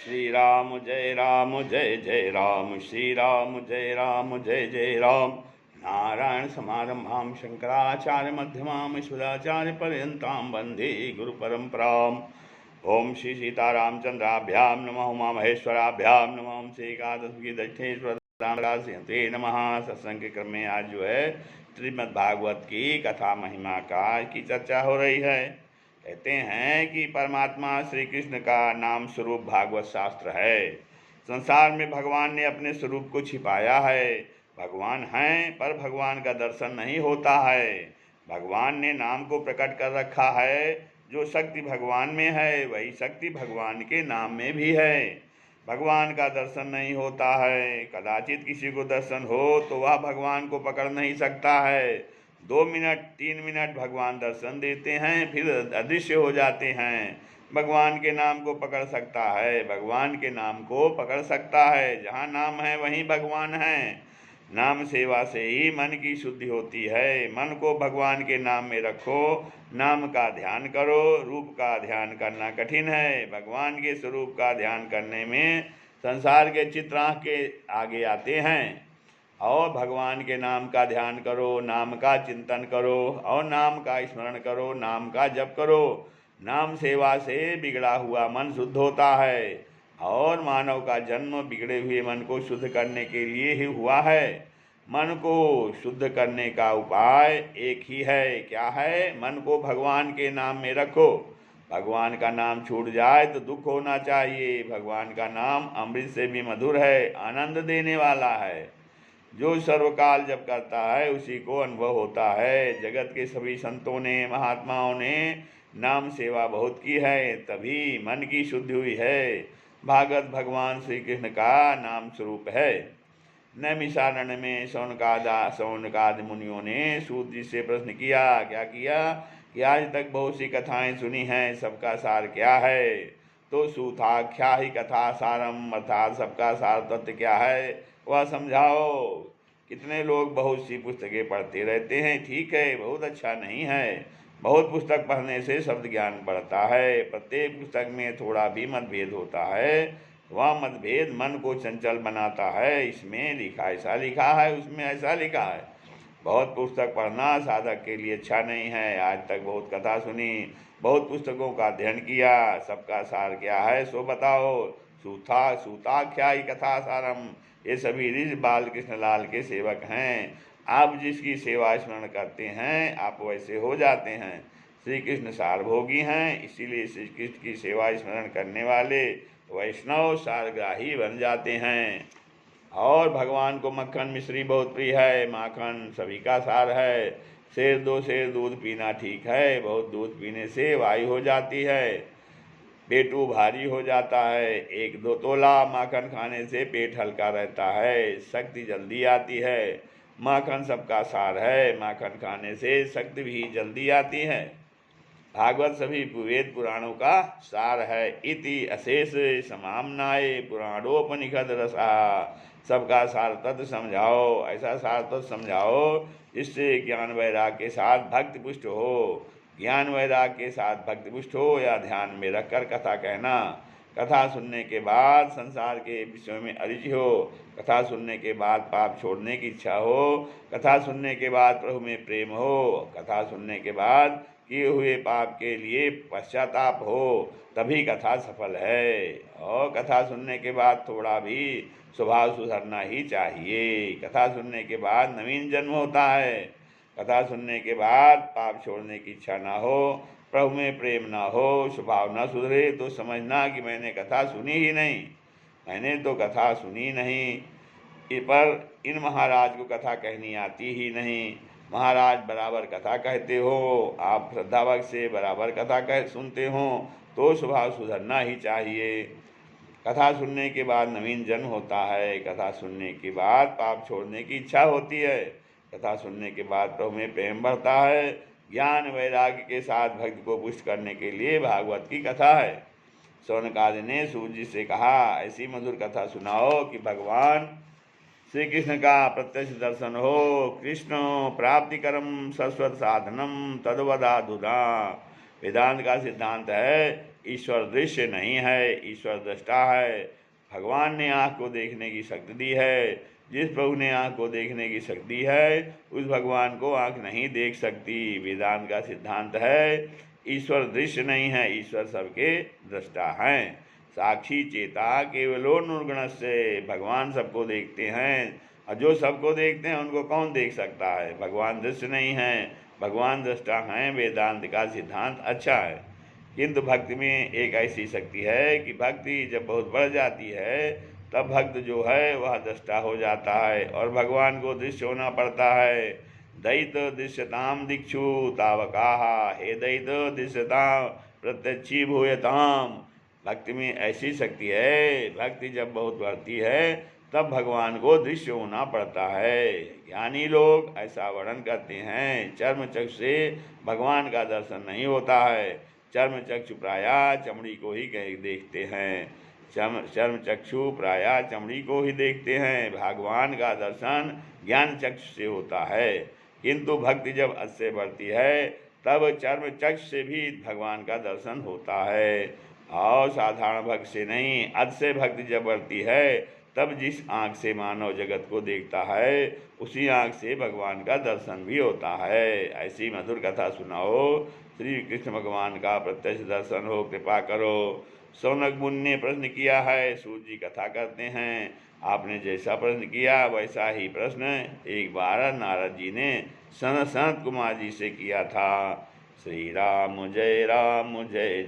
श्री राम जय जय राम, श्री राम जय जय राम। नारायण समारंभां शंकराचार्य मध्यमां सुधाचार्य पर्यन्तां वन्दे गुरु परंपराम्। ओम श्री सीतारामचंद्राभ्यां नमः, उमा महेश्वराभ्यां नमः, ओम श्री एकादशी दक्षिणेश्वरे नमः। सत्संग के क्रम में आज जो है श्रीमद् भागवत की कथा महिमा की चर्चा हो रही है। कहते हैं कि परमात्मा श्री कृष्ण का नाम स्वरूप भागवत शास्त्र है। संसार में भगवान ने अपने स्वरूप को छिपाया है। भगवान हैं पर भगवान का दर्शन नहीं होता है। भगवान ने नाम को प्रकट कर रखा है। जो शक्ति भगवान में है वही शक्ति भगवान के नाम में भी है। भगवान का दर्शन नहीं होता है। कदाचित किसी को दर्शन हो तो वह भगवान को पकड़ नहीं सकता है। 2 मिनट 3 मिनट भगवान दर्शन देते हैं, फिर अदृश्य हो जाते हैं। भगवान के नाम को पकड़ सकता है, भगवान के नाम को पकड़ सकता है। जहाँ नाम है वहीं भगवान है। नाम सेवा से ही मन की शुद्धि होती है। मन को भगवान के नाम में रखो, नाम का ध्यान करो। रूप का ध्यान करना कठिन है। भगवान के स्वरूप का ध्यान करने में संसार के चित्र आँख के आगे आते हैं। और भगवान के नाम का ध्यान करो, नाम का चिंतन करो और नाम का स्मरण करो, नाम का जप करो। नाम सेवा से बिगड़ा हुआ मन शुद्ध होता है। और मानव का जन्म बिगड़े हुए मन को शुद्ध करने के लिए ही हुआ है। मन को शुद्ध करने का उपाय एक ही है। क्या है? मन को भगवान के नाम में रखो। भगवान का नाम छूट जाए तो दुख होना चाहिए। भगवान का नाम अमृत से भी मधुर है, आनंद देने वाला है। जो सर्वकाल जप करता है उसी को अनुभव होता है। जगत के सभी संतों ने, महात्माओं ने नाम सेवा बहुत की है, तभी मन की शुद्धि हुई है। भागवत भगवान श्री कृष्ण का नाम स्वरूप है। नैमिषारण्य में सौनकादि मुनियों ने सूत जी से प्रश्न किया। क्या किया? कि आज तक बहुत सी कथाएं सुनी हैं, सबका सार क्या है? तो सूताख्या ही कथा सारम, अर्थात सबका सार तत्व क्या है वह समझाओ। कितने लोग बहुत सी पुस्तकें पढ़ते रहते हैं, ठीक है, बहुत अच्छा नहीं है। बहुत पुस्तक पढ़ने से शब्द ज्ञान बढ़ता है। प्रत्येक पुस्तक में थोड़ा भी मतभेद होता है। वह मतभेद मन को चंचल बनाता है। इसमें लिखा ऐसा लिखा है, उसमें ऐसा लिखा है। बहुत पुस्तक पढ़ना साधक के लिए अच्छा नहीं है। आज तक बहुत कथा सुनी, बहुत पुस्तकों का अध्ययन किया, सबका सार क्या है सो बताओ। सूताख्या ही कथा सारम। ये सभी ऋषि बाल कृष्ण लाल के सेवक हैं। आप जिसकी सेवा स्मरण करते हैं आप वैसे हो जाते हैं। श्री कृष्ण सारभोगी हैं, इसीलिए श्री कृष्ण की सेवा स्मरण करने वाले वैष्णव सारग्राही बन जाते हैं। और भगवान को मक्खन मिश्री बहुत प्रिय है। माखन सभी का सार है। शेर 2 शेर दूध पीना ठीक है, बहुत दूध पीने से वायु हो जाती है, पेटू भारी हो जाता है। 1-2 तोला माखन खाने से पेट हल्का रहता है, शक्ति जल्दी आती है। माखन सबका सार है, माखन खाने से शक्ति भी जल्दी आती है। भागवत सभी वेद पुराणों का सार है। इति अशेष समामनाए पुराणोपनिषद रसा। सबका सार तत्व समझाओ, ऐसा सार तत्व समझाओ जिससे ज्ञान वैराग के साथ भक्ति पुष्ट हो। ज्ञान वैराग के साथ भक्ति पुष्ट हो या ध्यान में रखकर कथा कहना। कथा सुनने के बाद संसार के विषयों में अरुचि हो। कथा सुनने के बाद पाप छोड़ने की इच्छा हो। कथा सुनने के बाद प्रभु में प्रेम हो। कथा सुनने के बाद किए हुए पाप के लिए पश्चाताप हो, तभी कथा सफल है। और कथा सुनने के बाद थोड़ा भी स्वभाव सुधरना ही चाहिए। कथा सुनने के बाद नवीन जन्म होता है। कथा सुनने के बाद पाप छोड़ने की इच्छा ना हो, प्रभु में प्रेम ना हो, स्वभाव ना सुधरे तो समझना कि मैंने कथा सुनी ही नहीं, मैंने तो कथा सुनी नहीं। पर इन महाराज को कथा कहनी आती ही नहीं। महाराज बराबर कथा कहते हो, आप श्रद्धाभक्ति से बराबर कथा सुनते हो तो स्वभाव सुधरना ही चाहिए। कथा सुनने के बाद नवीन जन्म होता है। कथा सुनने के बाद पाप छोड़ने की इच्छा होती है। कथा सुनने के बाद प्रभु में प्रेम बढ़ता है। ज्ञान वैराग्य के साथ भक्ति को पुष्ट करने के लिए भागवत की कथा है। सौनकादि ने सूत जी से कहा, ऐसी मधुर कथा सुनाओ कि भगवान श्री कृष्ण का प्रत्यक्ष दर्शन हो। कृष्ण प्राप्तिकरम शाश्वत साधनम तद्वदाधुना। वेदांत का सिद्धांत है ईश्वर दृश्य नहीं है, ईश्वर दृष्टा है। भगवान ने आँख को देखने की शक्ति दी है। जिस प्रभु ने आँख को देखने की शक्ति है उस भगवान को आँख नहीं देख सकती। वेदांत का सिद्धांत है ईश्वर दृश्य नहीं है, ईश्वर सबके दृष्टा हैं। साक्षी चेता केवलो निर्गुण से, भगवान सबको देखते हैं और जो सबको देखते हैं उनको कौन देख सकता है। भगवान दृश्य नहीं है, भगवान दृष्टा हैं। वेदांत का सिद्धांत अच्छा है, किंतु भक्ति में एक ऐसी शक्ति है कि भक्ति जब बहुत बढ़ जाती है तब भक्त जो है वह दृष्टा हो जाता है और भगवान को दृश्य होना पड़ता है। दैत दृश्यताम दीक्षु तावकाहा, हे दैत दृश्यताम प्रत्यक्षी भूयताम। भक्ति में ऐसी शक्ति है, भक्ति जब बहुत बढ़ती है तब भगवान को दृश्य होना पड़ता है। ज्ञानी लोग ऐसा वर्णन करते हैं, चर्म चक्षु से भगवान का दर्शन नहीं होता है। चर्म चक्षु प्रायः चमड़ी को ही देखते हैं, चर्म चक्षु प्रायः चमड़ी को ही देखते हैं। भगवान का दर्शन ज्ञान चक्षु से होता है, किंतु भक्ति जब अध से बढ़ती है तब चर्म चक्षु से भी भगवान का दर्शन होता है और साधारण भक्त से नहीं। अध से भक्ति जब बढ़ती है तब जिस आँख से मानव जगत को देखता है उसी आँख से भगवान का दर्शन भी होता है। ऐसी मधुर कथा सुनाओ, श्री कृष्ण भगवान का प्रत्यक्ष दर्शन हो, कृपा करो। सौनक मुनि ने प्रश्न किया है, सूत जी कथा करते हैं। आपने जैसा प्रश्न किया वैसा ही प्रश्न एक बार नारद जी ने सनत कुमार जी से किया था। श्री राम जय जय